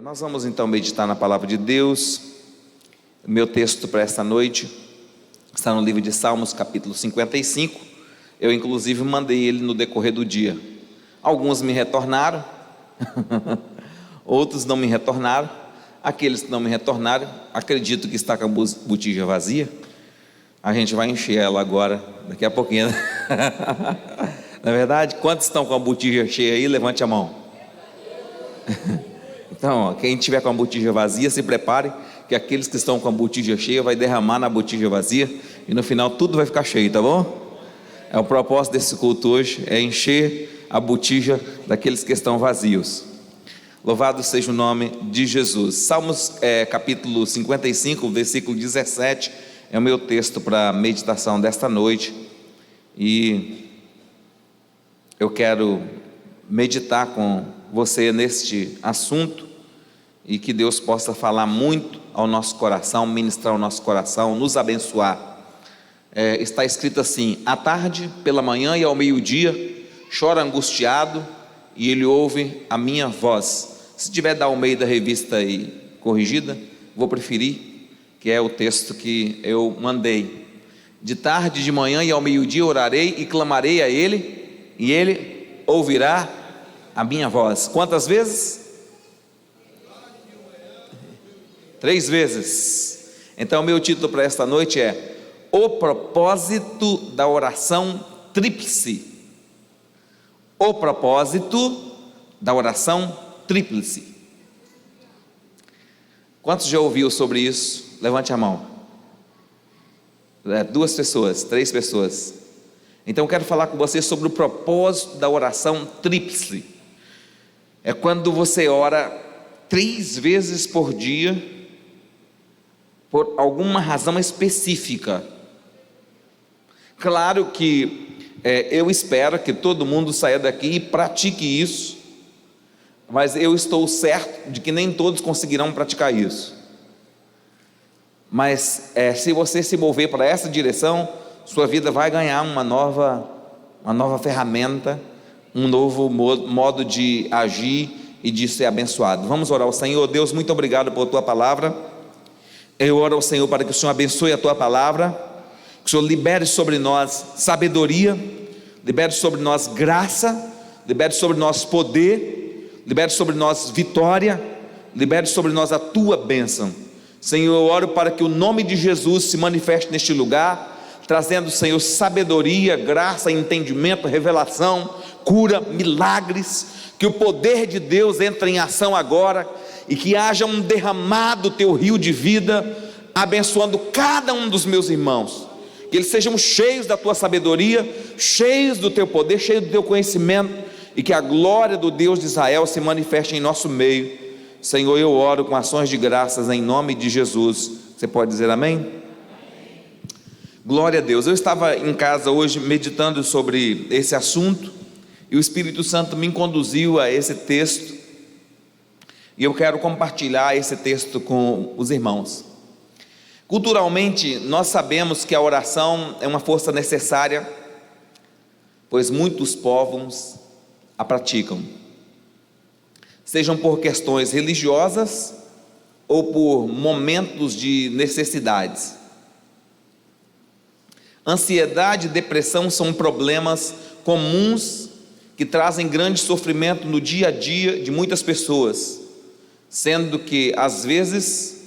Nós vamos então meditar na palavra de Deus. O meu texto para esta noite está no livro de Salmos, capítulo 55. Eu inclusive mandei ele no decorrer do dia. Alguns me retornaram, outros não me retornaram. Aqueles que não me retornaram, acredito que está com a botija vazia. A gente vai encher ela agora, daqui a pouquinho. Na verdade, quantos estão com a botija cheia aí? Levante a mão. Então, quem tiver com a botija vazia, se prepare, que aqueles que estão com a botija cheia vai derramar na botija vazia e no final tudo vai ficar cheio, tá bom? É o propósito desse culto hoje, é encher a botija daqueles que estão vazios. Louvado seja o nome de Jesus. Salmos capítulo 55, versículo 17, é o meu texto para a meditação desta noite. E eu quero meditar com você neste assunto e que Deus possa falar muito ao nosso coração, ministrar ao nosso coração, nos abençoar. Está escrito assim: à tarde, pela manhã e ao meio-dia, chora angustiado e ele ouve a minha voz. Se tiver da Almeida Revista aí corrigida, vou preferir, que é o texto que eu mandei. De tarde, de manhã e ao meio-dia orarei e clamarei a ele, e ele ouvirá a minha voz. Quantas vezes? 3 vezes. Então o meu título para esta noite é O Propósito da Oração Tríplice. O Propósito da Oração Tríplice. Quantos já ouviu sobre isso? Levante a mão. 2 pessoas, 3 pessoas. Então eu quero falar com você sobre o propósito da oração tríplice. É quando você ora 3 vezes por dia, por alguma razão específica. Claro que eu espero que todo mundo saia daqui e pratique isso, mas eu estou certo de que nem todos conseguirão praticar isso. Mas se você se mover para essa direção, sua vida vai ganhar uma nova ferramenta, um novo modo de agir e de ser abençoado. Vamos orar ao Senhor. Deus, muito obrigado por tua palavra. Eu oro ao Senhor para que o Senhor abençoe a tua palavra, que o Senhor libere sobre nós sabedoria, libere sobre nós graça, libere sobre nós poder, libere sobre nós vitória, libere sobre nós a tua bênção. Senhor, eu oro para que o nome de Jesus se manifeste neste lugar, trazendo, Senhor, sabedoria, graça, entendimento, revelação, cura, milagres, que o poder de Deus entre em ação agora, e que haja um derramado teu rio de vida, abençoando cada um dos meus irmãos, que eles sejam cheios da tua sabedoria, cheios do teu poder, cheios do teu conhecimento, e que a glória do Deus de Israel se manifeste em nosso meio. Senhor, eu oro com ações de graças em nome de Jesus. Você pode dizer amém? Glória a Deus. Eu estava em casa hoje meditando sobre esse assunto, e o Espírito Santo me conduziu a esse texto, e eu quero compartilhar esse texto com os irmãos. Culturalmente, nós sabemos que a oração é uma força necessária, pois muitos povos a praticam, sejam por questões religiosas ou por momentos de necessidades. Ansiedade e depressão são problemas comuns que trazem grande sofrimento no dia a dia de muitas pessoas, sendo que às vezes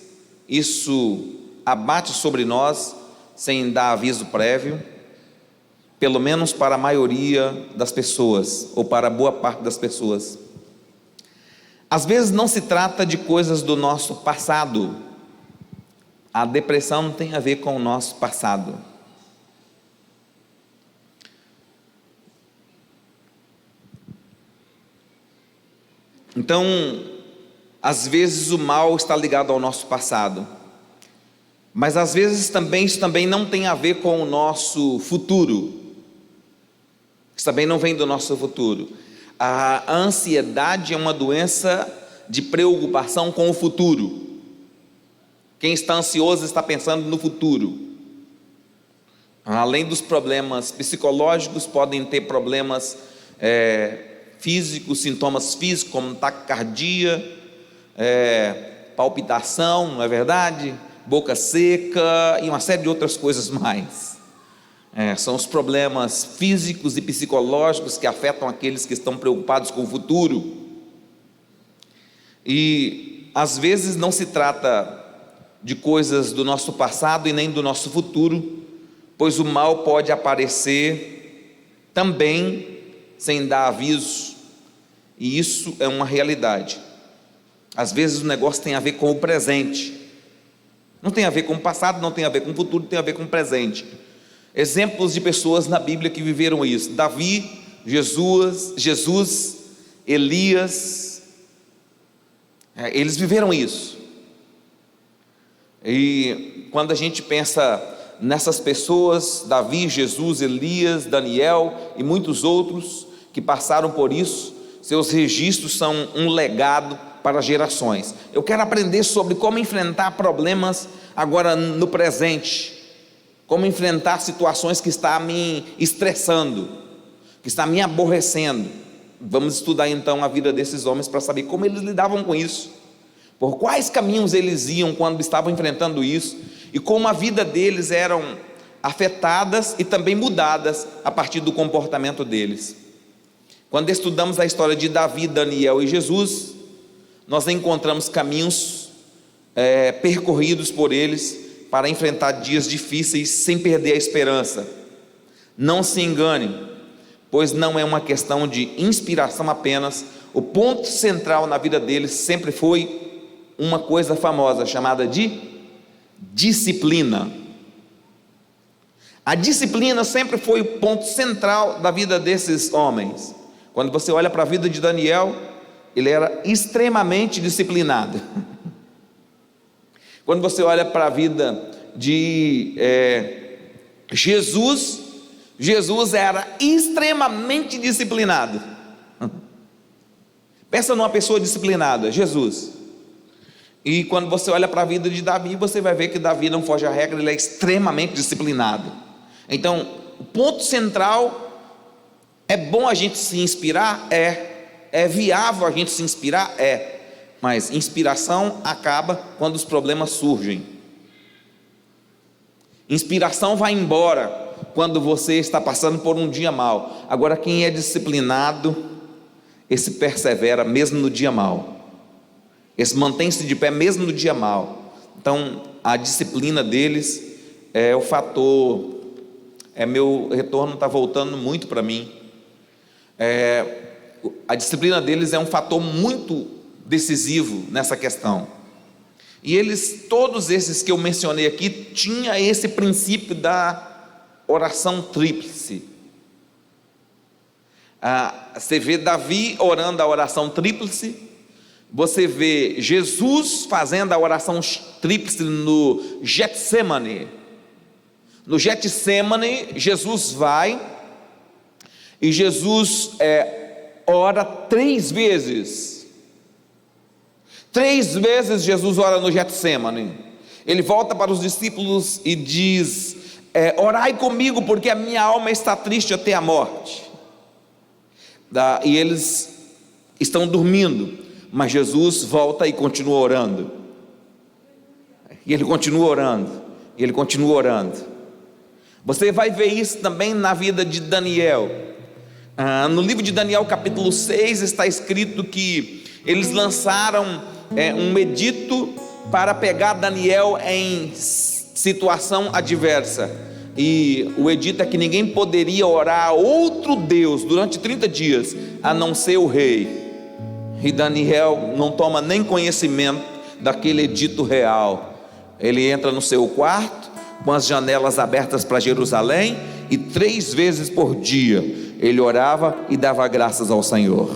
isso abate sobre nós sem dar aviso prévio, pelo menos para a maioria das pessoas, ou para boa parte das pessoas. Às vezes não se trata de coisas do nosso passado. A depressão não tem a ver com o nosso passado. Então, às vezes o mal está ligado ao nosso passado, mas às vezes isso também não tem a ver com o nosso futuro. Isso também não vem do nosso futuro. A ansiedade é uma doença de preocupação com o futuro. Quem está ansioso está pensando no futuro. Além dos problemas psicológicos, podem ter problemas físicos, sintomas físicos como taquicardia, palpitação, não é verdade? Boca seca e uma série de outras coisas mais. São os problemas físicos e psicológicos que afetam aqueles que estão preocupados com o futuro. E às vezes não se trata de coisas do nosso passado e nem do nosso futuro, pois o mal pode aparecer também sem dar aviso, e isso é uma realidade. Às vezes o negócio tem a ver com o presente, não tem a ver com o passado, não tem a ver com o futuro, tem a ver com o presente. Exemplos de pessoas na Bíblia que viveram isso: Davi, Jesus, Elias, eles viveram isso. E quando a gente pensa nessas pessoas, Davi, Jesus, Elias, Daniel e muitos outros que passaram por isso, seus registros são um legado para gerações. Eu quero aprender sobre como enfrentar problemas agora no presente, como enfrentar situações que estão me estressando, que estão me aborrecendo. Vamos estudar então a vida desses homens para saber como eles lidavam com isso, por quais caminhos eles iam quando estavam enfrentando isso, e como a vida deles eram afetadas e também mudadas a partir do comportamento deles. Quando estudamos a história de Davi, Daniel e Jesus, nós encontramos caminhos percorridos por eles para enfrentar dias difíceis sem perder a esperança. Não se engane, pois não é uma questão de inspiração apenas. O ponto central na vida deles sempre foi uma coisa famosa chamada de disciplina. A disciplina sempre foi o ponto central da vida desses homens. Quando você olha para a vida de Daniel, ele era extremamente disciplinado. Quando você olha para a vida de Jesus era extremamente disciplinado. Pensa numa pessoa disciplinada, Jesus. E quando você olha para a vida de Davi, você vai ver que Davi não foge à regra, ele é extremamente disciplinado. Então, o ponto central: é bom a gente se inspirar? É viável a gente se inspirar? Mas inspiração acaba quando os problemas surgem. Inspiração vai embora quando você está passando por um dia mau. Agora, quem é disciplinado, esse persevera mesmo no dia mau, esse mantém-se de pé mesmo no dia mau. Então, a disciplina deles é o fator. Meu retorno está voltando muito para mim. A disciplina deles é um fator muito decisivo nessa questão. E eles, todos esses que eu mencionei aqui, tinha esse princípio da oração tríplice. Você vê Davi orando a oração tríplice, você vê Jesus fazendo a oração tríplice no Getsemane. No Getsemane, Jesus vai e Jesus ora 3 vezes. 3 vezes Jesus ora no Getsemane. Ele volta para os discípulos e diz: orai comigo, porque a minha alma está triste até a morte. E eles estão dormindo, mas Jesus volta e continua orando. E ele continua orando, e ele continua orando. Você vai ver isso também na vida de Daniel. No livro de Daniel capítulo 6 está escrito que eles lançaram um edito para pegar Daniel em situação adversa, e o edito é que ninguém poderia orar a outro Deus durante 30 dias, a não ser o rei. E Daniel não toma nem conhecimento daquele edito real. Ele entra no seu quarto com as janelas abertas para Jerusalém, e 3 vezes por dia ele orava e dava graças ao Senhor.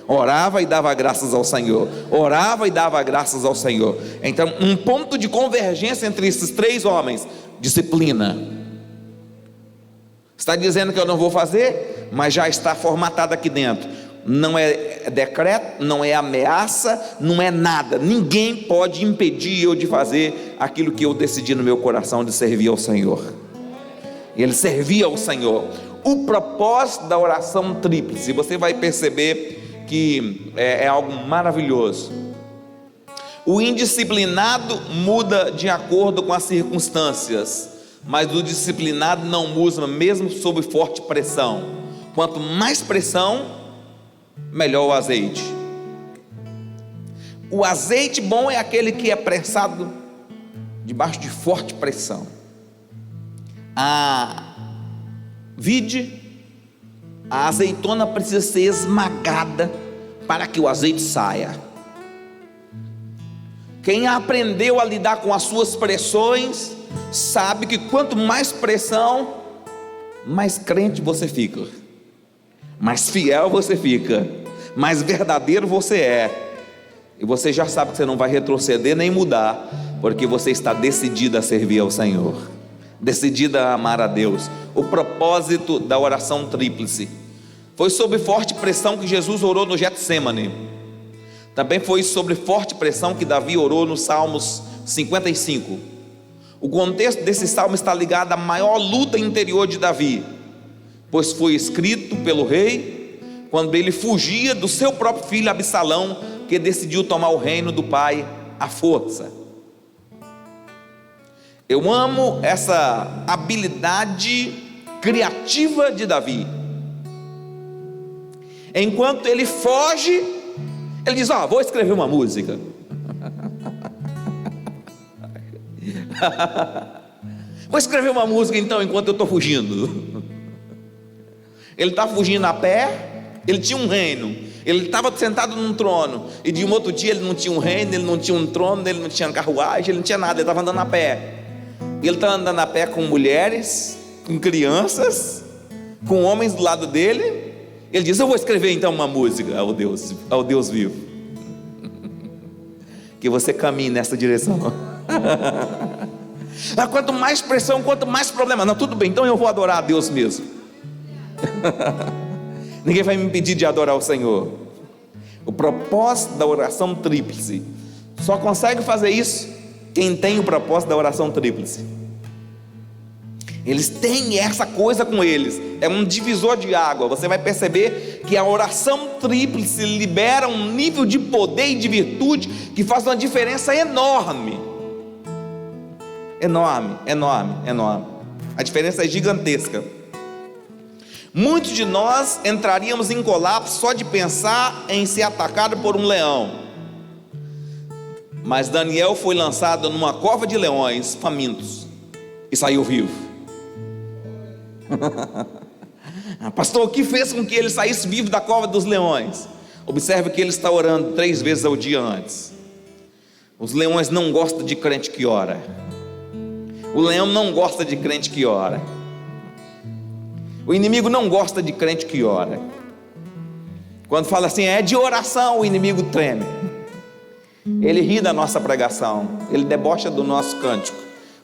Orava e dava graças ao Senhor. Orava e dava graças ao Senhor. Então, um ponto de convergência entre esses 3 homens: disciplina. Está dizendo que eu não vou fazer, mas já está formatado aqui dentro. Não é decreto, não é ameaça, não é nada. Ninguém pode impedir eu de fazer aquilo que eu decidi no meu coração, de servir ao Senhor. Ele servia ao Senhor. O propósito da oração tríplice, você vai perceber que é algo maravilhoso. O indisciplinado muda de acordo com as circunstâncias, mas o disciplinado não muda mesmo sob forte pressão. Quanto mais pressão, melhor o azeite. O azeite bom é aquele que é pressado debaixo de forte pressão. A azeitona precisa ser esmagada para que o azeite saia. Quem aprendeu a lidar com as suas pressões sabe que quanto mais pressão, mais crente você fica, mais fiel você fica, mais verdadeiro você é, e você já sabe que você não vai retroceder nem mudar, porque você está decidido a servir ao Senhor, decidido a amar a Deus. O propósito da oração tríplice foi sob forte pressão que Jesus orou no Getsêmani. Também foi sobre forte pressão que Davi orou no Salmos 55. O contexto desse salmo está ligado à maior luta interior de Davi, pois foi escrito pelo rei quando ele fugia do seu próprio filho Absalão, que decidiu tomar o reino do pai à força. Eu amo essa habilidade criativa de Davi. Enquanto ele foge, ele diz: vou escrever uma música. Vou escrever uma música então, enquanto eu estou fugindo. Ele está fugindo a pé. Ele tinha um reino, ele estava sentado num trono, e de um outro dia ele não tinha um reino, ele não tinha um trono, ele não tinha carruagem, ele não tinha nada, ele estava andando a pé. Ele está andando a pé com mulheres, com crianças, com homens do lado dele. Ele diz: eu vou escrever então uma música ao Deus vivo. Que você caminhe nessa direção. Quanto mais pressão, quanto mais problema, não, tudo bem, então eu vou adorar a Deus mesmo. Ninguém vai me impedir de adorar o Senhor. O propósito da oração tríplice, só consegue fazer isso quem tem o propósito da oração tríplice. Eles têm essa coisa com eles, é um divisor de água. Você vai perceber que a oração tríplice libera um nível de poder e de virtude que faz uma diferença enorme. Enorme, enorme, enorme. A diferença é gigantesca. Muitos de nós entraríamos em colapso só de pensar em ser atacado por um leão. Mas Daniel foi lançado numa cova de leões famintos e saiu vivo. Pastor, o que fez com que ele saísse vivo da cova dos leões? Observe que ele está orando 3 vezes ao dia antes. Os leões não gostam de crente que ora. O leão não gosta de crente que ora. O inimigo não gosta de crente que ora. Quando fala assim, é de oração, o inimigo treme. Ele ri da nossa pregação, ele debocha do nosso cântico,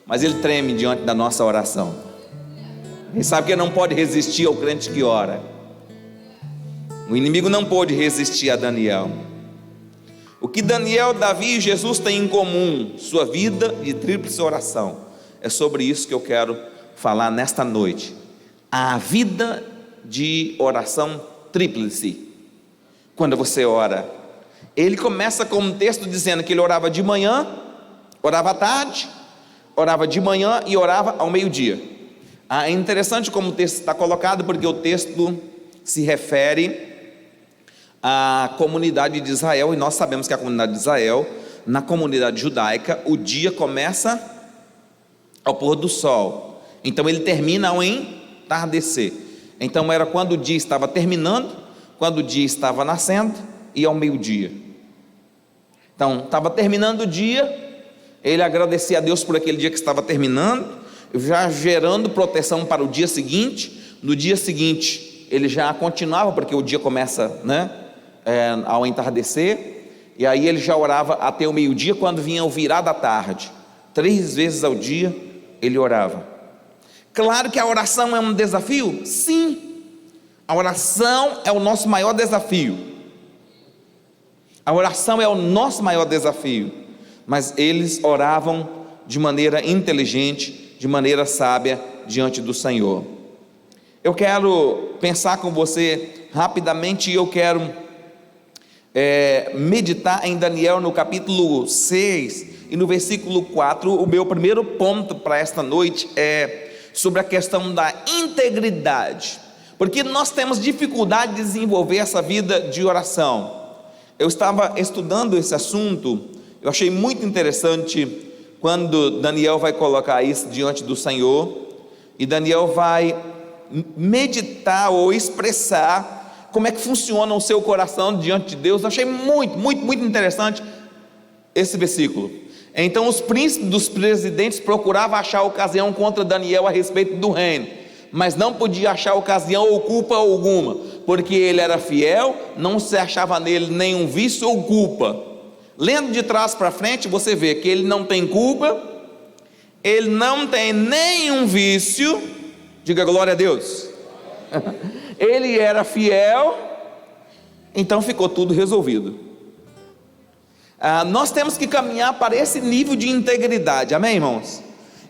mas ele treme diante da nossa oração. Ele sabe que não pode resistir ao crente que ora. O inimigo não pôde resistir a Daniel. O que Daniel, Davi e Jesus têm em comum? Sua vida de tríplice oração. É sobre isso que eu quero falar nesta noite. A vida de oração tríplice. Quando você ora, ele começa com um texto dizendo que ele orava de manhã, orava à tarde, orava de manhã e orava ao meio-dia. É interessante como o texto está colocado, porque o texto se refere à comunidade de Israel, e nós sabemos que a comunidade de Israel, na comunidade judaica, o dia começa ao pôr do sol, então ele termina ao entardecer. Então era quando o dia estava terminando, quando o dia estava nascendo e ao meio-dia. Então estava terminando o dia, ele agradecia a Deus por aquele dia que estava terminando, já gerando proteção para o dia seguinte. No dia seguinte ele já continuava, porque o dia começa, ao entardecer, e aí ele já orava até o meio-dia. Quando vinha o virar da tarde, 3 vezes ao dia ele orava. Claro que a oração é um desafio? Sim, a oração é o nosso maior desafio. A oração é o nosso maior desafio, mas eles oravam de maneira inteligente, de maneira sábia diante do Senhor. Eu quero pensar com você rapidamente, e eu quero meditar em Daniel no capítulo 6 e no versículo 4. O meu primeiro ponto para esta noite é sobre a questão da integridade, porque nós temos dificuldade de desenvolver essa vida de oração. Eu estava estudando esse assunto, eu achei muito interessante quando Daniel vai colocar isso diante do Senhor, e Daniel vai meditar ou expressar como é que funciona o seu coração diante de Deus. Eu achei muito interessante esse versículo. Então os príncipes dos presidentes procuravam achar ocasião contra Daniel a respeito do reino, mas não podia achar ocasião ou culpa alguma, porque ele era fiel, não se achava nele nenhum vício ou culpa. Lendo de trás para frente, você vê que ele não tem culpa, ele não tem nenhum vício. Diga glória a Deus. Ele era fiel, então ficou tudo resolvido. Nós temos que caminhar para esse nível de integridade, amém, irmãos?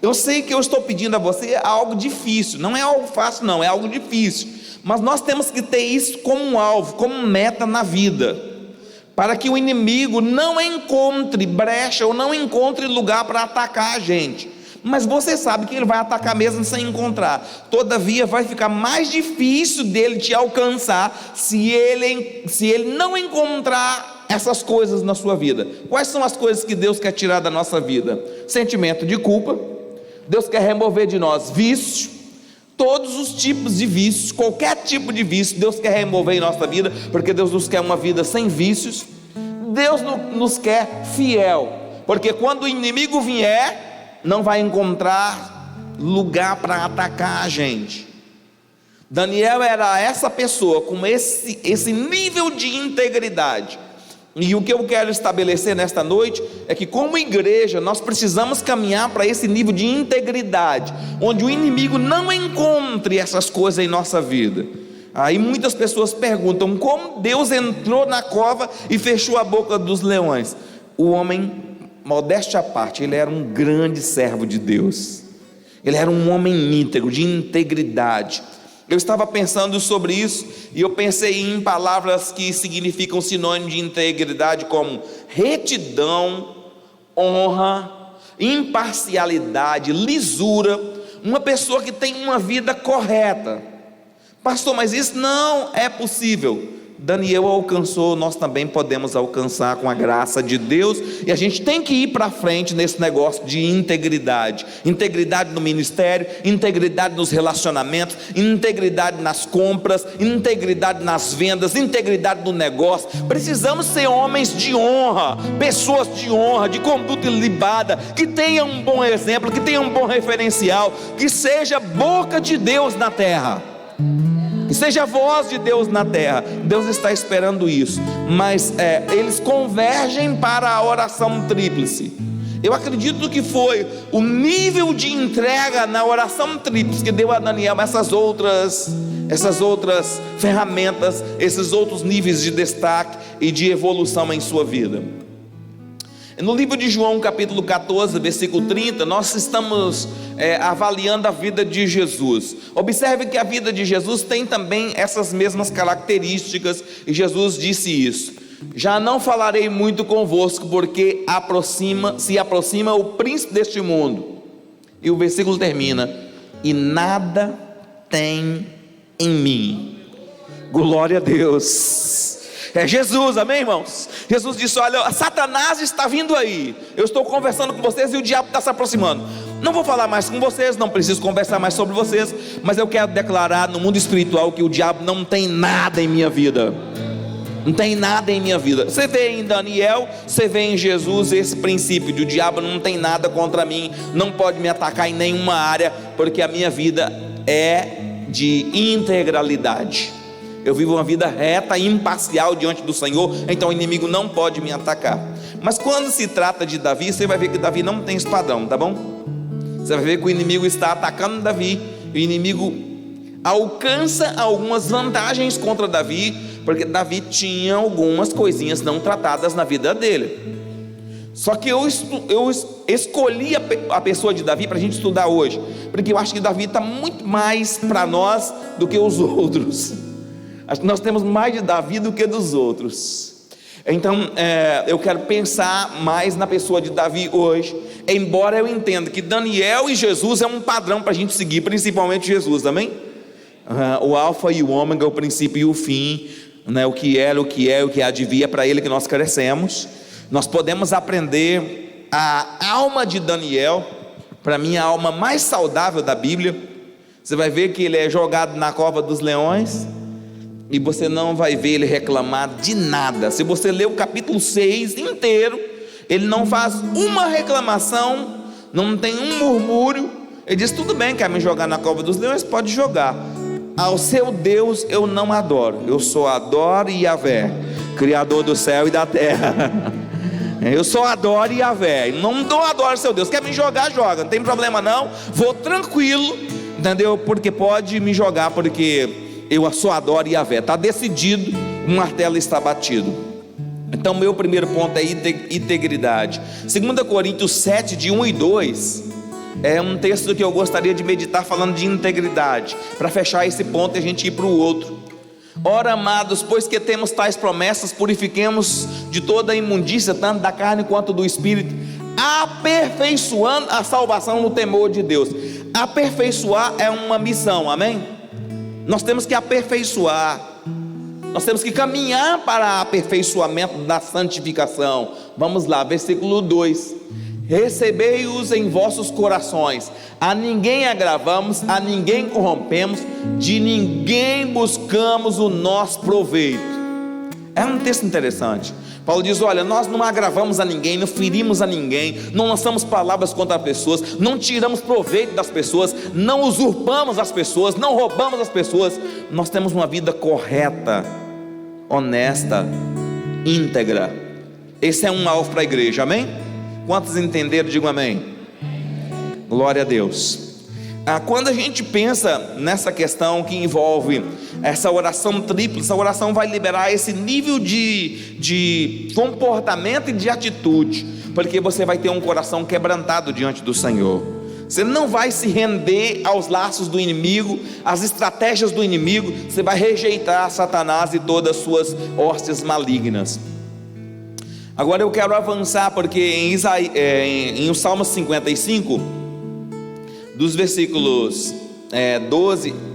Eu sei que eu estou pedindo a você algo difícil, não é algo fácil não, é algo difícil, mas nós temos que ter isso como um alvo, como meta na vida, para que o inimigo não encontre brecha ou não encontre lugar para atacar a gente. Mas você sabe que ele vai atacar mesmo sem encontrar. Todavia vai ficar mais difícil dele te alcançar se ele não encontrar essas coisas na sua vida. Quais são as coisas que Deus quer tirar da nossa vida? Sentimento de culpa. Deus quer remover de nós vício, todos os tipos de vícios, qualquer tipo de vício Deus quer remover em nossa vida, porque Deus nos quer uma vida sem vícios. Deus nos quer fiel, porque quando o inimigo vier, não vai encontrar lugar para atacar a gente. Daniel era essa pessoa com esse nível de integridade. E o que eu quero estabelecer nesta noite é que, como igreja, nós precisamos caminhar para esse nível de integridade, onde o inimigo não encontre essas coisas em nossa vida. Aí muitas pessoas perguntam como Deus entrou na cova e fechou a boca dos leões. O homem, modéstia à parte, ele era um grande servo de Deus, ele era um homem íntegro, de integridade. Eu estava pensando sobre isso, e eu pensei em palavras que significam sinônimo de integridade, como retidão, honra, imparcialidade, lisura. Uma pessoa que tem uma vida correta. Pastor, mas isso não é possível. Daniel alcançou, nós também podemos alcançar com a graça de Deus, e a gente tem que ir para frente nesse negócio de integridade. Integridade no ministério, integridade nos relacionamentos, integridade nas compras, integridade nas vendas, integridade no negócio. Precisamos ser homens de honra, pessoas de honra, de conduta ilibada, que tenham um bom exemplo, que tenham um bom referencial, que seja boca de Deus na terra, que seja a voz de Deus na terra. Deus está esperando isso, mas eles convergem para a oração tríplice. Eu acredito que foi o nível de entrega na oração tríplice que deu a Daniel essas outras ferramentas, esses outros níveis de destaque e de evolução em sua vida. No livro de João capítulo 14, versículo 30, nós estamos avaliando a vida de Jesus. Observe que a vida de Jesus tem também essas mesmas características, e Jesus disse isso: já não falarei muito convosco, porque se aproxima o príncipe deste mundo. E o versículo termina: e nada tem em mim. Glória a Deus. É Jesus, amém, irmãos? Jesus disse: olha, Satanás está vindo aí, eu estou conversando com vocês e o diabo está se aproximando. Não vou falar mais com vocês, não preciso conversar mais sobre vocês, mas eu quero declarar no mundo espiritual que o diabo não tem nada em minha vida. Não tem nada em minha vida. Você vê em Daniel, você vê em Jesus esse princípio de o diabo não tem nada contra mim, não pode me atacar em nenhuma área, porque a minha vida é de integralidade. Eu vivo uma vida reta e imparcial diante do Senhor, então o inimigo não pode me atacar. Mas quando se trata de Davi, você vai ver que Davi não tem esse padrão, tá bom? Você vai ver que o inimigo está atacando Davi, e o inimigo alcança algumas vantagens contra Davi, porque Davi tinha algumas coisinhas não tratadas na vida dele. Só que eu escolhi a pessoa de Davi para a gente estudar hoje, porque eu acho que Davi está muito mais para nós do que os outros. Acho que nós temos mais de Davi do que dos outros. Então eu quero pensar mais na pessoa de Davi hoje, embora eu entenda que Daniel e Jesus é um padrão para a gente seguir, principalmente Jesus, amém? O alfa e o ômega, o princípio e o fim, né? O que era, o que é, o que há de vir, é para ele que nós crescemos. Nós podemos aprender a alma de Daniel. Para mim, a alma mais saudável da Bíblia. Você vai ver que ele é jogado na cova dos leões, e você não vai ver ele reclamar de nada. Se você ler o capítulo 6 inteiro, ele não faz uma reclamação, não tem um murmúrio. Ele diz: tudo bem, quer me jogar na cova dos leões? Pode jogar. Ao seu Deus eu não adoro, eu só adoro Yahvé, Criador do céu e da terra. Eu só adoro Yahvé, não adoro seu Deus. Quer me jogar, joga, não tem problema não, vou tranquilo, entendeu? Porque pode me jogar, porque eu só adoro Yahvé. Está decidido, o martelo está batido. Então meu primeiro ponto é integridade. 2 Coríntios 7, de 1 e 2, é um texto que eu gostaria de meditar, falando de integridade, para fechar esse ponto e a gente ir para o outro. Ora, amados, pois que temos tais promessas, purifiquemos de toda a imundícia, tanto da carne quanto do espírito, aperfeiçoando a salvação no temor de Deus. Aperfeiçoar é uma missão, amém? Nós temos que aperfeiçoar, nós temos que caminhar para aperfeiçoamento da santificação. Vamos lá, versículo 2: recebei-os em vossos corações, a ninguém agravamos, a ninguém corrompemos, de ninguém buscamos o nosso proveito. É um texto interessante. Paulo diz: olha, nós não agravamos a ninguém, não ferimos a ninguém, não lançamos palavras contra as pessoas, não tiramos proveito das pessoas, não usurpamos as pessoas, não roubamos as pessoas. Nós temos uma vida correta, honesta, íntegra. Esse é um alvo para a igreja, amém? Quantos entenderam? Digam amém. Glória a Deus. Quando a gente pensa nessa questão que envolve essa oração tripla, essa oração vai liberar esse nível de comportamento e de atitude, porque você vai ter um coração quebrantado diante do Senhor. Você não vai se render aos laços do inimigo, às estratégias do inimigo. Você vai rejeitar Satanás e todas as suas hostes malignas. Agora eu quero avançar, porque em o Salmo 55, dos versículos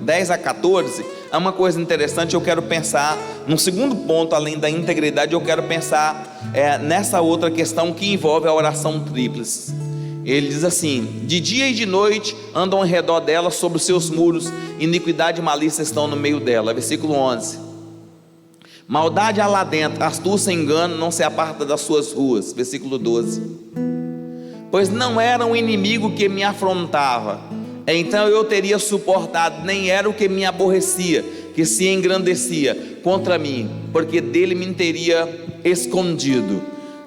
10 a 14, há uma coisa interessante. Eu quero pensar num segundo ponto, além da integridade. Eu quero pensar nessa outra questão que envolve a oração tríplice. Ele diz assim: de dia e de noite andam ao redor dela, sobre os seus muros, iniquidade e malícia estão no meio dela. Versículo 11: maldade há lá dentro, astúcia e engano não se aparta das suas ruas. Versículo 12: pois não era um inimigo que me afrontava, então eu teria suportado, nem era o que me aborrecia, que se engrandecia contra mim, porque dele me teria escondido.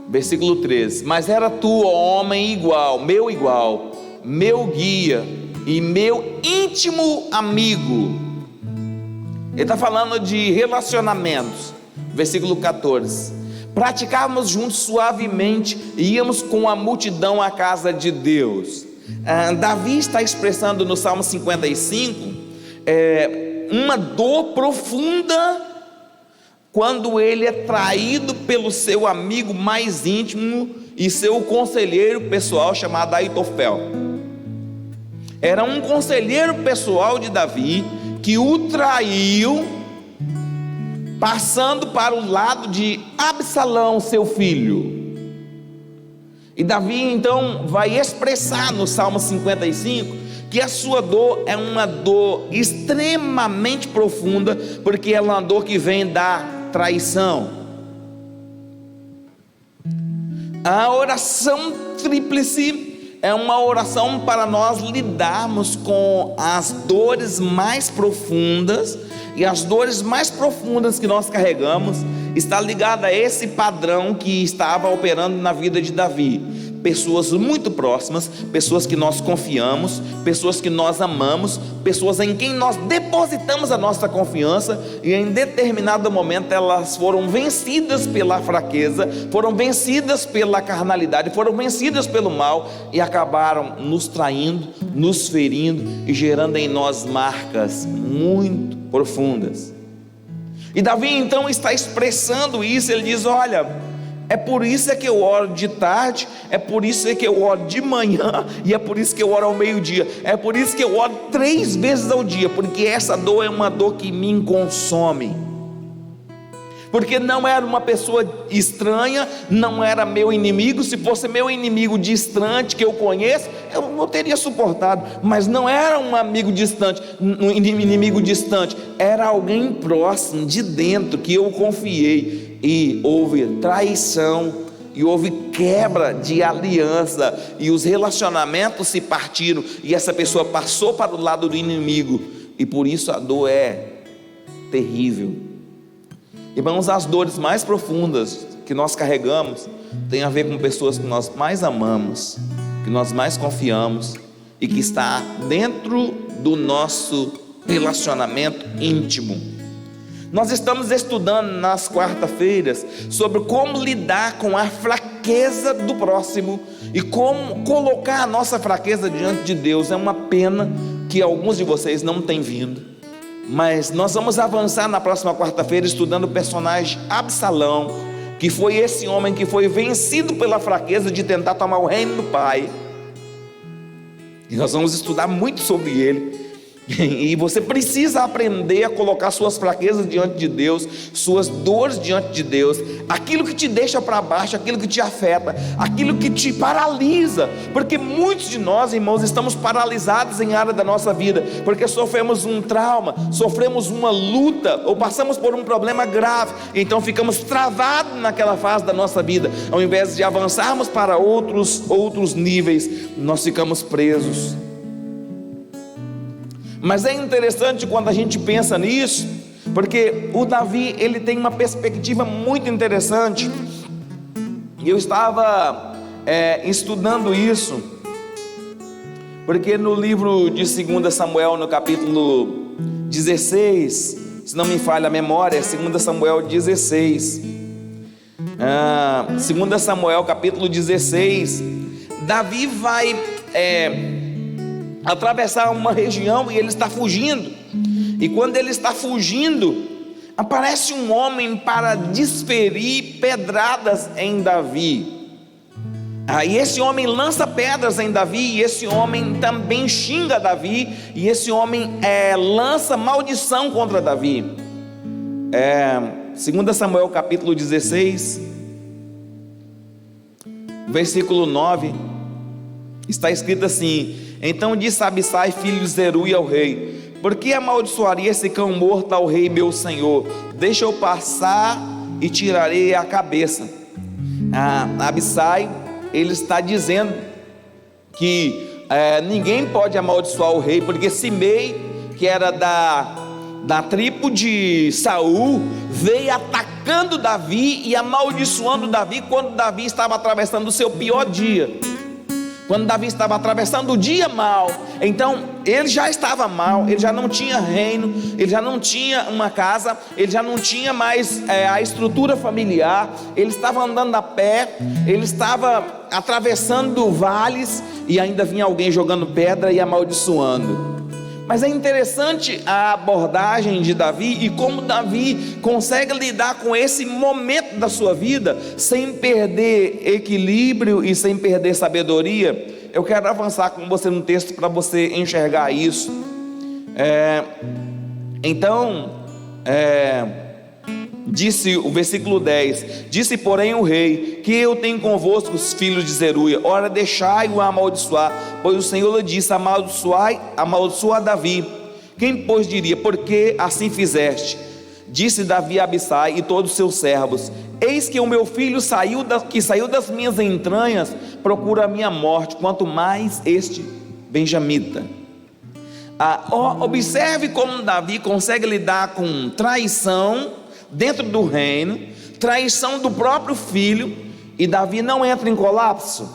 Versículo 13: mas era tu, ó homem igual, meu guia e meu íntimo amigo. Ele está falando de relacionamentos. Versículo 14: praticávamos juntos suavemente, e íamos com a multidão à casa de Deus. Davi está expressando no Salmo 55 uma dor profunda, quando ele é traído pelo seu amigo mais íntimo e seu conselheiro pessoal, chamado Aitofel. Era um conselheiro pessoal de Davi que o traiu, passando para o lado de Absalão, seu filho. E Davi então vai expressar no Salmo 55 que a sua dor é uma dor extremamente profunda, porque é uma dor que vem da traição. A oração tríplice é uma oração para nós lidarmos com as dores mais profundas, e as dores mais profundas que nós carregamos está ligada a esse padrão que estava operando na vida de Davi. Pessoas muito próximas, pessoas que nós confiamos, pessoas que nós amamos, pessoas em quem nós depositamos a nossa confiança, e em determinado momento elas foram vencidas pela fraqueza, foram vencidas pela carnalidade, foram vencidas pelo mal, e acabaram nos traindo, nos ferindo e gerando em nós marcas muito profundas. E Davi então está expressando isso. Ele diz: olha, é por isso que eu oro de tarde, é por isso que eu oro de manhã, e é por isso que eu oro ao meio-dia, é por isso que eu oro 3 vezes ao dia, porque essa dor é uma dor que me consome. Porque não era uma pessoa estranha, não era meu inimigo. Se fosse meu inimigo distante, que eu conheço, eu não teria suportado. Mas não era um amigo distante, um inimigo distante, era alguém próximo, de dentro, que eu confiei. E houve traição, e houve quebra de aliança, e os relacionamentos se partiram, e essa pessoa passou para o lado do inimigo, e por isso a dor é terrível. Irmãos, as dores mais profundas que nós carregamos tem a ver com pessoas que nós mais amamos, que nós mais confiamos e que está dentro do nosso relacionamento íntimo. Nós estamos estudando nas quarta-feiras sobre como lidar com a fraqueza do próximo e como colocar a nossa fraqueza diante de Deus. É uma pena que alguns de vocês não têm vindo, mas nós vamos avançar na próxima quarta-feira estudando o personagem Absalão, que foi esse homem que foi vencido pela fraqueza de tentar tomar o reino do pai. E nós vamos estudar muito sobre ele. E você precisa aprender a colocar suas fraquezas diante de Deus, suas dores diante de Deus, aquilo que te deixa para baixo, aquilo que te afeta, aquilo que te paralisa, porque muitos de nós, irmãos, estamos paralisados em área da nossa vida, porque sofremos um trauma, sofremos uma luta, ou passamos por um problema grave, então ficamos travados naquela fase da nossa vida. Ao invés de avançarmos para outros níveis, nós ficamos presos. Mas é interessante quando a gente pensa nisso, porque o Davi, ele tem uma perspectiva muito interessante. E eu estava estudando isso, porque no livro de 2 Samuel, no capítulo 16, se não me falha a memória, 2 Samuel 16, 2 Samuel capítulo 16, Davi vai atravessar uma região e ele está fugindo, e quando ele está fugindo, aparece um homem para desferir pedradas em Davi. E esse homem lança pedras em Davi, e esse homem também xinga Davi, e esse homem lança maldição contra Davi. 2 Samuel capítulo 16, versículo 9, está escrito assim: então disse Abissai, filho de Zeruia, ao rei: por que amaldiçoaria esse cão morto ao rei meu senhor? Deixa eu passar e tirarei a cabeça. Abissai, ele está dizendo que ninguém pode amaldiçoar o rei, porque Simei, que era da tribo de Saul, veio atacando Davi e amaldiçoando Davi quando Davi estava atravessando o seu pior dia, quando Davi estava atravessando o dia mal. Então ele já estava mal, ele já não tinha reino, ele já não tinha uma casa, ele já não tinha mais a estrutura familiar, ele estava andando a pé, ele estava atravessando vales, e ainda vinha alguém jogando pedra e amaldiçoando. Mas é interessante a abordagem de Davi, e como Davi consegue lidar com esse momento da sua vida, sem perder equilíbrio e sem perder sabedoria. Eu quero avançar com você no texto para você enxergar isso. Disse o versículo 10: disse porém o rei: que eu tenho convosco os filhos de Zeruia, ora deixai-o amaldiçoar, pois o Senhor lhe disse: amaldiçoa Davi. Quem pois diria: por que assim fizeste? Disse Davi a Abissai e todos os seus servos: eis que o meu filho que saiu das minhas entranhas procura a minha morte, quanto mais este benjamita. Observe como Davi consegue lidar com traição dentro do reino, traição do próprio filho, e Davi não entra em colapso.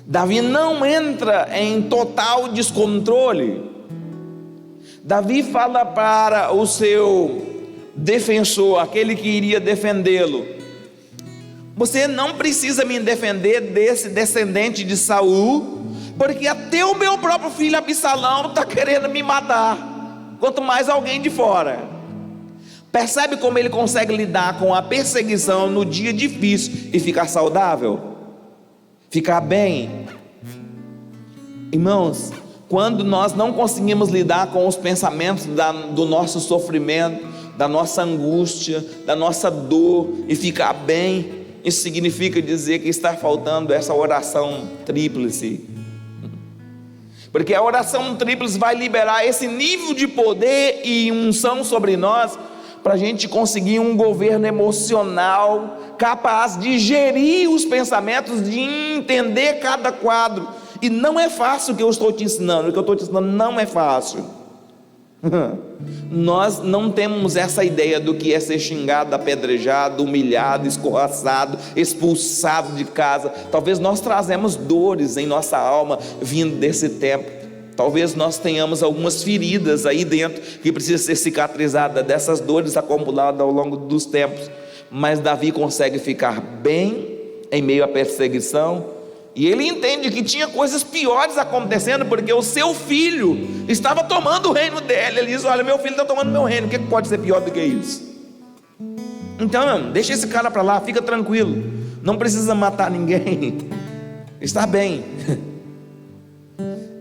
Davi não entra em total descontrole. Davi fala para o seu defensor, aquele que iria defendê-lo: você não precisa me defender desse descendente de Saul, porque até o meu próprio filho Absalão está querendo me matar, quanto mais alguém de fora. Percebe como ele consegue lidar com a perseguição no dia difícil e ficar saudável? Ficar bem? Irmãos, quando nós não conseguimos lidar com os pensamentos do nosso sofrimento, da nossa angústia, da nossa dor e ficar bem, isso significa dizer que está faltando essa oração tríplice. Porque a oração tríplice vai liberar esse nível de poder e unção sobre nós, para a gente conseguir um governo emocional capaz de gerir os pensamentos, de entender cada quadro. E não é fácil o que eu estou te ensinando, o que eu estou te ensinando não é fácil. Nós não temos essa ideia do que é ser xingado, apedrejado, humilhado, escorraçado, expulsado de casa. Talvez nós trazemos dores em nossa alma vindo desse tempo. Talvez nós tenhamos algumas feridas aí dentro que precisam ser cicatrizadas dessas dores acumuladas ao longo dos tempos. Mas Davi consegue ficar bem em meio à perseguição, e ele entende que tinha coisas piores acontecendo, porque o seu filho estava tomando o reino dele. Ele diz: olha, meu filho está tomando meu reino, o que pode ser pior do que isso? Então, deixa esse cara para lá, fica tranquilo, não precisa matar ninguém, está bem.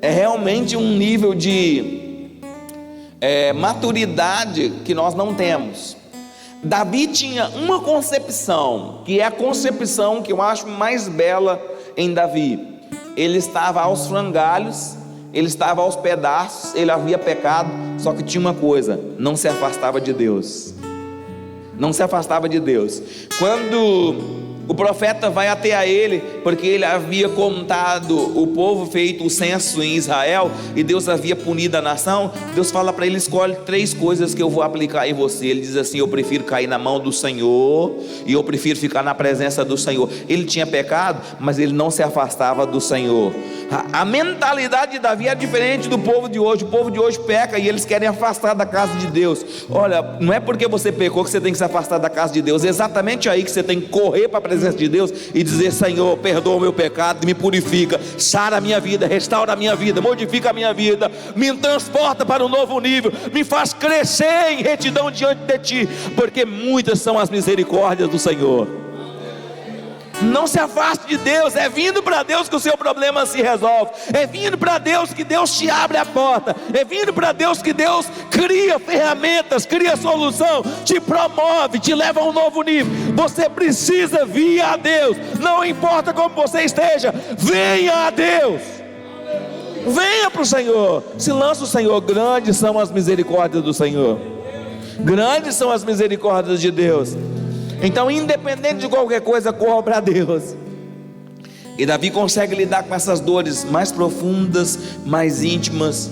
É realmente um nível de maturidade que nós não temos. Davi tinha uma concepção, que é a concepção que eu acho mais bela em Davi. Ele estava aos frangalhos, ele estava aos pedaços, ele havia pecado, só que tinha uma coisa: não se afastava de Deus. Não se afastava de Deus. Quando o profeta vai até a ele, porque ele havia contado o povo, feito o censo em Israel, e Deus havia punido a nação. Deus fala para ele: escolhe 3 coisas que eu vou aplicar em você. Ele diz assim: eu prefiro cair na mão do Senhor, e eu prefiro ficar na presença do Senhor. Ele tinha pecado, mas ele não se afastava do Senhor. A mentalidade de Davi é diferente do povo de hoje. O povo de hoje peca e eles querem afastar da casa de Deus. Olha, não é porque você pecou que você tem que se afastar da casa de Deus. É exatamente aí que você tem que correr para a presença de Deus e dizer: Senhor, perdoa o meu pecado, me purifica, sara a minha vida, restaura a minha vida, modifica a minha vida, me transporta para um novo nível, me faz crescer em retidão diante de Ti, porque muitas são as misericórdias do Senhor. Não se afaste de Deus. É vindo para Deus que o seu problema se resolve. É vindo para Deus que Deus te abre a porta. É vindo para Deus que Deus cria ferramentas, cria solução, te promove, te leva a um novo nível. Você precisa vir a Deus. Não importa como você esteja, venha a Deus. Venha para o Senhor. Se lança o Senhor. Grandes são as misericórdias do Senhor. Grandes são as misericórdias de Deus. Então, independente de qualquer coisa, corra para Deus. E Davi consegue lidar com essas dores mais profundas, mais íntimas.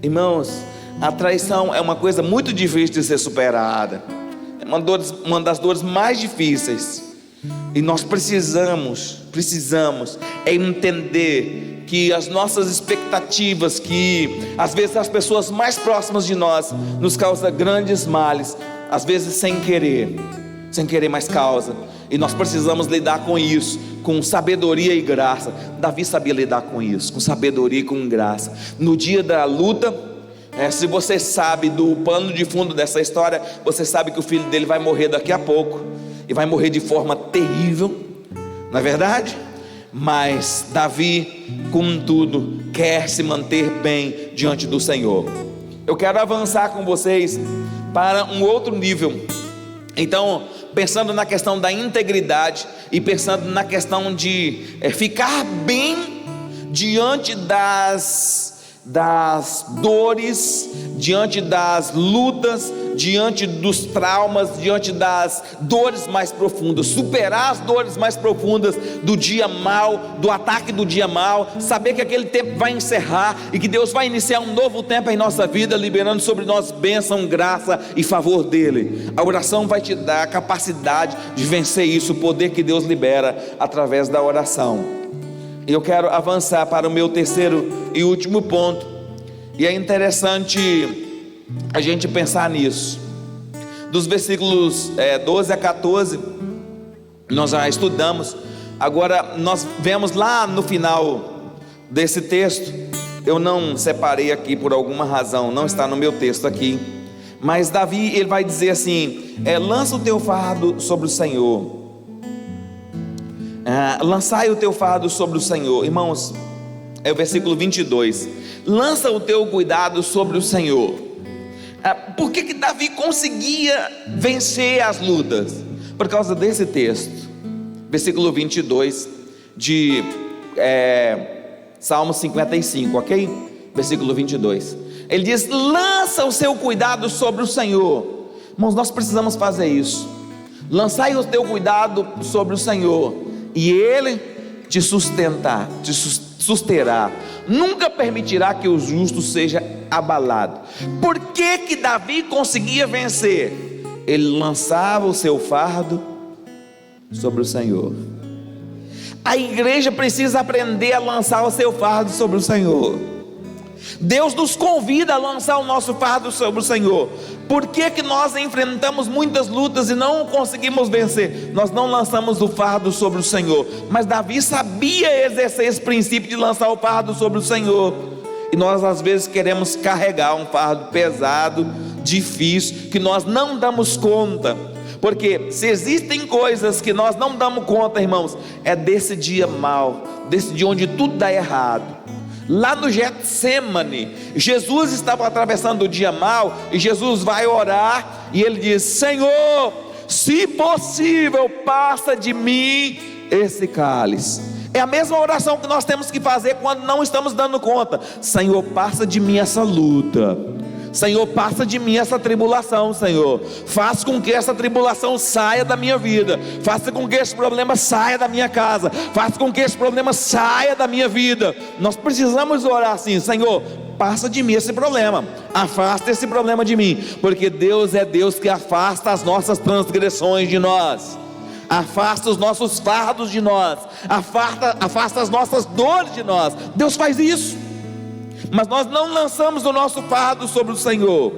Irmãos, a traição é uma coisa muito difícil de ser superada. É uma das dores mais difíceis. E nós precisamos entender que as nossas expectativas, que às vezes as pessoas mais próximas de nós nos causam grandes males, às vezes sem querer, mas causa. E nós precisamos lidar com isso, com sabedoria e graça. Davi sabia lidar com isso, com sabedoria e com graça. No dia da luta, se você sabe do pano de fundo dessa história, você sabe que o filho dele vai morrer daqui a pouco, e vai morrer de forma terrível, não é verdade? Mas Davi, contudo, quer se manter bem diante do Senhor. Eu quero avançar com vocês para um outro nível. Então, pensando na questão da integridade e pensando na questão de ficar bem diante das dores, diante das lutas, diante dos traumas, diante das dores mais profundas, superar as dores mais profundas do dia mau, do ataque do dia mau, saber que aquele tempo vai encerrar e que Deus vai iniciar um novo tempo em nossa vida, liberando sobre nós bênção, graça e favor dele. A oração vai te dar a capacidade de vencer isso, o poder que Deus libera através da oração. Eu quero avançar para o meu terceiro e último ponto, e é interessante a gente pensar nisso. Dos versículos 12 a 14 nós já estudamos. Agora nós vemos lá no final desse texto, eu não separei aqui por alguma razão, não está no meu texto aqui, Mas Davi, ele vai dizer assim: lança o teu fardo sobre o Senhor, lançai o teu fardo sobre o Senhor. Irmãos, é o versículo 22, lança o teu cuidado sobre o Senhor. Por que Davi conseguia vencer as lutas? Por causa desse texto, versículo 22 de Salmo 55, ok? Versículo 22, ele diz: lança o seu cuidado sobre o Senhor. Irmãos, nós precisamos fazer isso. Lançai o teu cuidado sobre o Senhor, e Ele te sustentará, nunca permitirá que o justo seja abalado. Por que Davi conseguia vencer? Ele lançava o seu fardo sobre o Senhor. A igreja precisa aprender a lançar o seu fardo sobre o Senhor. Deus nos convida a lançar o nosso fardo sobre o Senhor. Por que nós enfrentamos muitas lutas e não conseguimos vencer? Nós não lançamos o fardo sobre o Senhor. Mas Davi sabia exercer esse princípio de lançar o fardo sobre o Senhor. E nós às vezes queremos carregar um fardo pesado, difícil, que nós não damos conta. Porque se existem coisas que nós não damos conta, irmãos, é desse dia mau, desse dia onde tudo dá errado. Lá no Getsemane, Jesus estava atravessando o dia mau, e Jesus vai orar, e ele diz: Senhor, se possível, passa de mim esse cálice. É a mesma oração que nós temos que fazer quando não estamos dando conta. Senhor, passa de mim essa luta. Senhor, passa de mim essa tribulação, Senhor. Faça com que essa tribulação saia da minha vida. Faça com que esse problema saia da minha casa. Faça com que esse problema saia da minha vida. Nós precisamos orar assim: Senhor, passa de mim esse problema. Afasta esse problema de mim. Porque Deus é Deus que afasta as nossas transgressões de nós. Afasta os nossos fardos de nós. Afasta as nossas dores de nós. Deus faz isso. Mas nós não lançamos o nosso fardo sobre o Senhor.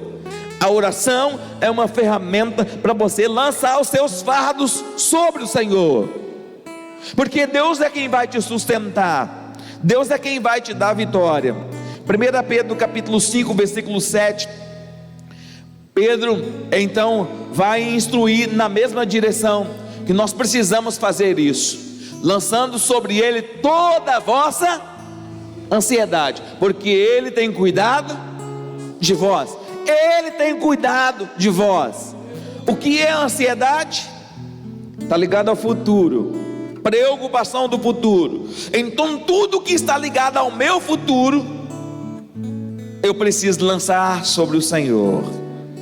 A oração é uma ferramenta para você lançar os seus fardos sobre o Senhor. Porque Deus é quem vai te sustentar. Deus é quem vai te dar vitória. 1 Pedro capítulo 5, versículo 7. Pedro então vai instruir na mesma direção, que nós precisamos fazer isso, lançando sobre Ele toda a vossa ansiedade, porque Ele tem cuidado de vós. Ele tem cuidado de vós. O que é ansiedade? Está ligado ao futuro, preocupação do futuro. Então tudo que está ligado ao meu futuro, eu preciso lançar sobre o Senhor,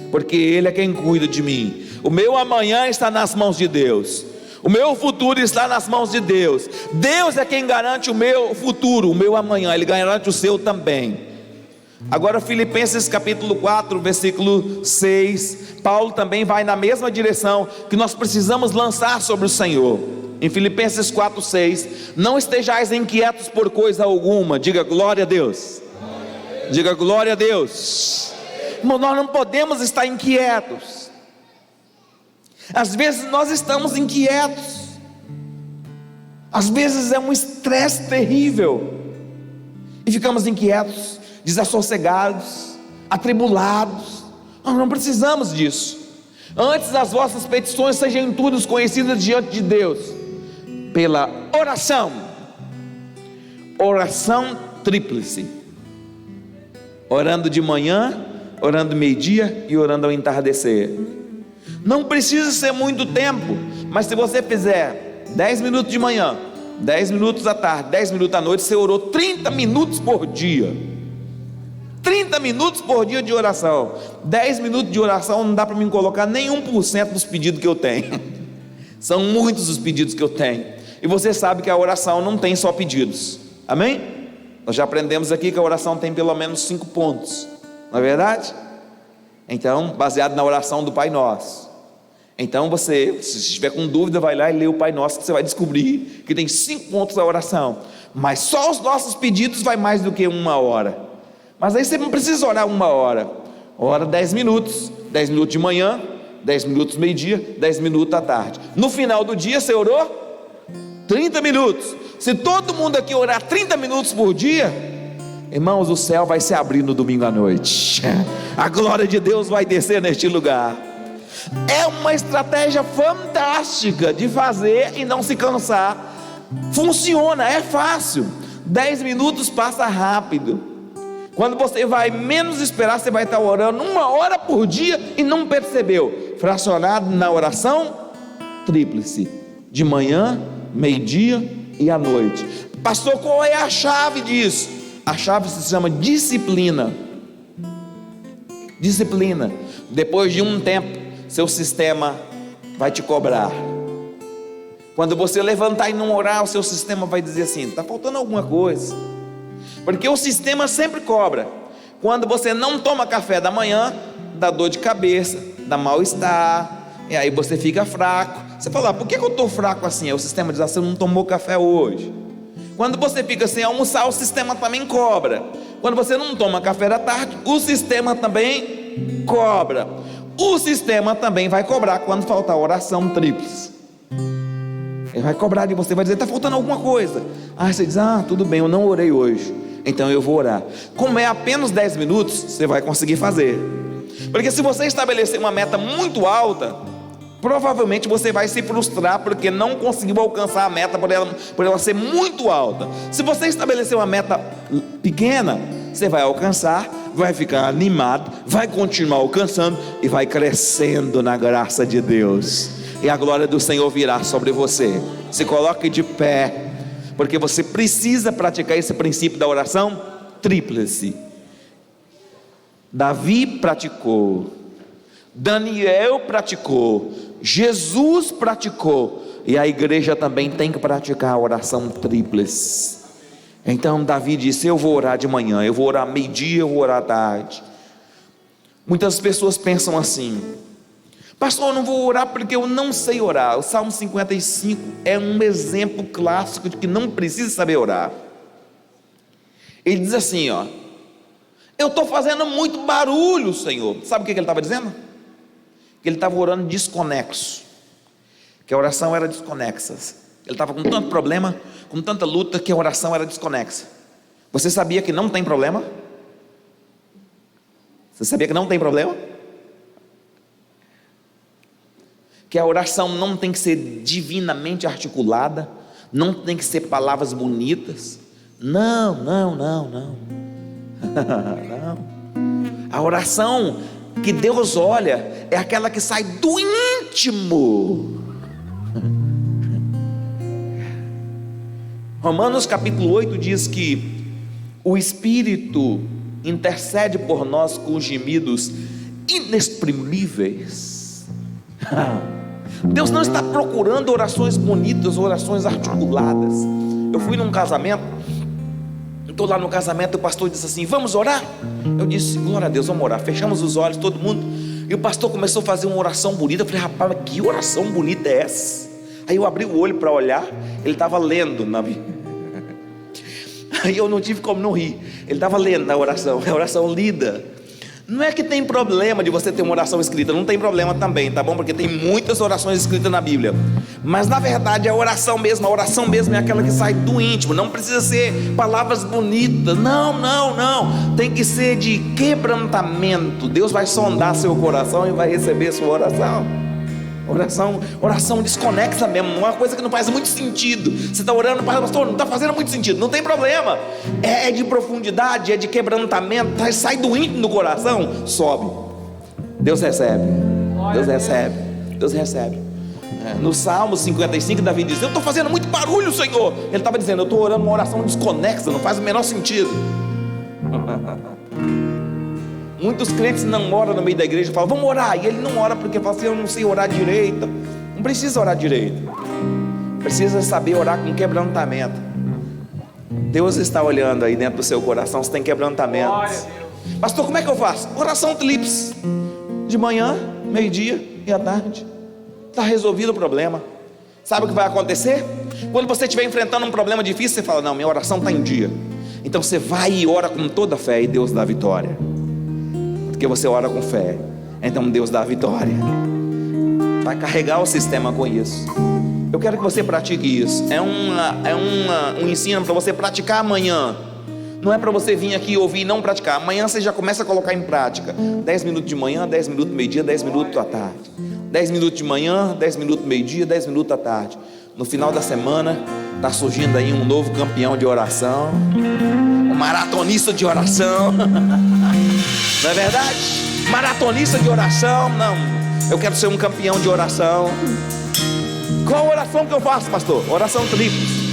porque Ele é quem cuida de mim. O meu amanhã está nas mãos de Deus. O meu futuro está nas mãos de Deus. Deus é quem garante o meu futuro, o meu amanhã. Ele garante o seu também. Agora Filipenses capítulo 4, versículo 6. Paulo também vai na mesma direção, que nós precisamos lançar sobre o Senhor. Em Filipenses 4, 6. Não estejais inquietos por coisa alguma. Diga glória a Deus. Diga glória a Deus. Irmão, nós não podemos estar inquietos. Às vezes nós estamos inquietos. Às vezes é um estresse terrível, e ficamos inquietos, desassossegados, atribulados. Nós não precisamos disso. Antes as vossas petições sejam todas conhecidas diante de Deus pela oração. Oração tríplice. Orando de manhã, orando meio-dia e orando ao entardecer. Não precisa ser muito tempo, mas se você fizer 10 minutos de manhã, 10 minutos à tarde, 10 minutos à noite, você orou 30 minutos por dia. 30 minutos por dia de oração. 10 minutos de oração não dá para mim colocar nem 1% dos pedidos que eu tenho. São muitos os pedidos que eu tenho. E você sabe que a oração não tem só pedidos. Amém? Nós já aprendemos aqui que a oração tem pelo menos 5 pontos. Não é verdade? Então, baseado na oração do Pai Nosso. Então você, se estiver com dúvida, vai lá e lê o Pai Nosso, que você vai descobrir que tem 5 pontos da oração. Mas só os nossos pedidos vai mais do que 1 hora. Mas aí você não precisa orar 1 hora. Ora 10 minutos. 10 minutos de manhã, 10 minutos meio-dia, 10 minutos à tarde. No final do dia você orou 30 minutos. Se todo mundo aqui orar 30 minutos por dia, Irmãos, o céu vai se abrir no domingo à noite. A glória de Deus vai descer neste lugar. É uma estratégia fantástica de fazer e não se cansar. Funciona, é fácil. 10 minutos passa rápido. Quando você vai menos esperar, você vai estar orando 1 hora por dia e não percebeu. Fracionado na oração tríplice, de manhã, meio-dia e à noite. Pastor, qual é a chave disso? A chave se chama disciplina. Disciplina. Depois de um tempo, seu sistema vai te cobrar. Quando você levantar e não orar, o seu sistema vai dizer assim: está faltando alguma coisa. Porque o sistema sempre cobra. Quando você não toma café da manhã, dá dor de cabeça, dá mal-estar, e aí você fica fraco. Você fala: por que eu estou fraco assim? Aí o sistema diz: você não tomou café hoje. Quando você fica sem almoçar, o sistema também cobra. Quando você não toma café da tarde, o sistema também cobra. O sistema também vai cobrar quando faltar oração tríplice. Ele vai cobrar de você, vai dizer: está faltando alguma coisa. Aí você diz: tudo bem, eu não orei hoje, então eu vou orar. Como é apenas 10 minutos, você vai conseguir fazer. Porque se você estabelecer uma meta muito alta, provavelmente você vai se frustrar porque não conseguiu alcançar a meta por ela ser muito alta. Se você estabelecer uma meta pequena, você vai alcançar, vai ficar animado, vai continuar alcançando e vai crescendo na graça de Deus, e a glória do Senhor virá sobre você. Se coloque de pé, porque você precisa praticar esse princípio da oração tríplice. Davi praticou, Daniel praticou, Jesus praticou, e a igreja também tem que praticar a oração tríplice. Então Davi disse: eu vou orar de manhã, eu vou orar meio-dia, eu vou orar à tarde. Muitas pessoas pensam assim: pastor, eu não vou orar porque eu não sei orar. O Salmo 55 é um exemplo clássico de que não precisa saber orar. Ele diz assim: eu estou fazendo muito barulho, Senhor. Sabe o que ele estava dizendo? Que ele estava orando desconexo, que a oração era desconexa. Ele estava com tanto problema, com tanta luta, que a oração era desconexa. Você sabia que não tem problema? Você sabia que não tem problema? Que a oração não tem que ser divinamente articulada, não tem que ser palavras bonitas. Não. Não. A oração que Deus olha é aquela que sai do íntimo. Romanos capítulo 8 diz que o Espírito intercede por nós com gemidos inexprimíveis. Deus não está procurando orações bonitas, orações articuladas. Eu fui num casamento, estou lá no casamento, e o pastor disse assim: vamos orar? Eu disse: glória a Deus, vamos orar. Fechamos os olhos, todo mundo, e o pastor começou a fazer uma oração bonita. Eu falei: rapaz, que oração bonita é essa? Aí eu abri o olho para olhar, ele estava lendo na Bíblia. Aí eu não tive como não rir. Ele estava lendo a oração lida. Não é que tem problema de você ter uma oração escrita, não tem problema também, tá bom? Porque tem muitas orações escritas na Bíblia. Mas na verdade a oração mesmo é aquela que sai do íntimo. Não precisa ser palavras bonitas, não. Tem que ser de quebrantamento. Deus vai sondar seu coração e vai receber sua oração. Oração desconexa mesmo, uma coisa que não faz muito sentido. Você está orando, pastor, não está fazendo muito sentido. Não tem problema, é de profundidade, é de quebrantamento, sai do íntimo do coração, sobe. Deus recebe. No Salmo 55, Davi diz: eu estou fazendo muito barulho, Senhor. Ele estava dizendo: eu estou orando uma oração desconexa, não faz o menor sentido. Muitos crentes não oram no meio da igreja, falam: vamos orar, e ele não ora porque fala assim: eu não sei orar direito. Não precisa orar direito, precisa saber orar com quebrantamento. Deus está olhando aí dentro do seu coração, se tem quebrantamento. Pastor, como é que eu faço? Oração tríplice, de manhã, meio-dia e à tarde. Está resolvido o problema. Sabe o que vai acontecer? Quando você estiver enfrentando um problema difícil, você fala: não, minha oração está em dia. Então você vai e ora com toda a fé, e Deus dá a vitória. Porque você ora com fé, então Deus dá a vitória. Vai carregar o sistema com isso. Eu quero que você pratique isso. É um ensino para você praticar amanhã. Não é para você vir aqui ouvir e não praticar. Amanhã você já começa a colocar em prática. 10 minutos de manhã, 10 minutos meio-dia, 10 minutos à tarde. 10 minutos de manhã, 10 minutos meio-dia, 10 minutos à tarde. No final da semana, está surgindo aí um novo campeão de oração, um maratonista de oração. Não é verdade? Maratonista de oração. Não, eu quero ser um campeão de oração. Qual oração que eu faço, pastor? Oração tríplice.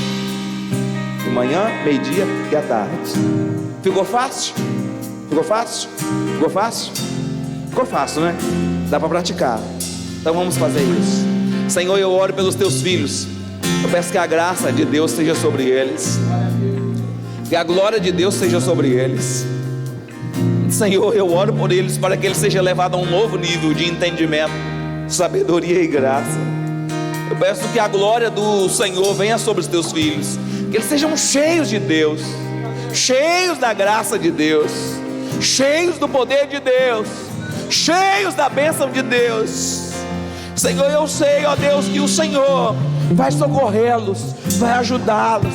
De manhã, meio-dia e à tarde. Ficou fácil? Ficou fácil? Ficou fácil? Ficou fácil, né? Dá para praticar. Então vamos fazer isso. Senhor, eu oro pelos teus filhos. Eu peço que a graça de Deus seja sobre eles, que a glória de Deus seja sobre eles. Senhor, eu oro por eles para que eles sejam levados a um novo nível de entendimento, sabedoria e graça. Eu peço que a glória do Senhor venha sobre os teus filhos, que eles sejam cheios de Deus, cheios da graça de Deus, cheios do poder de Deus, cheios da bênção de Deus. Senhor, eu sei, ó Deus, que o Senhor vai socorrê-los, vai ajudá-los,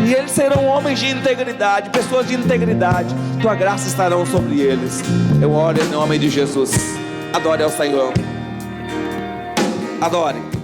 e eles serão homens de integridade, pessoas de integridade. Tua graça estará sobre eles. Eu oro em nome de Jesus. Adore ao Senhor. Adore.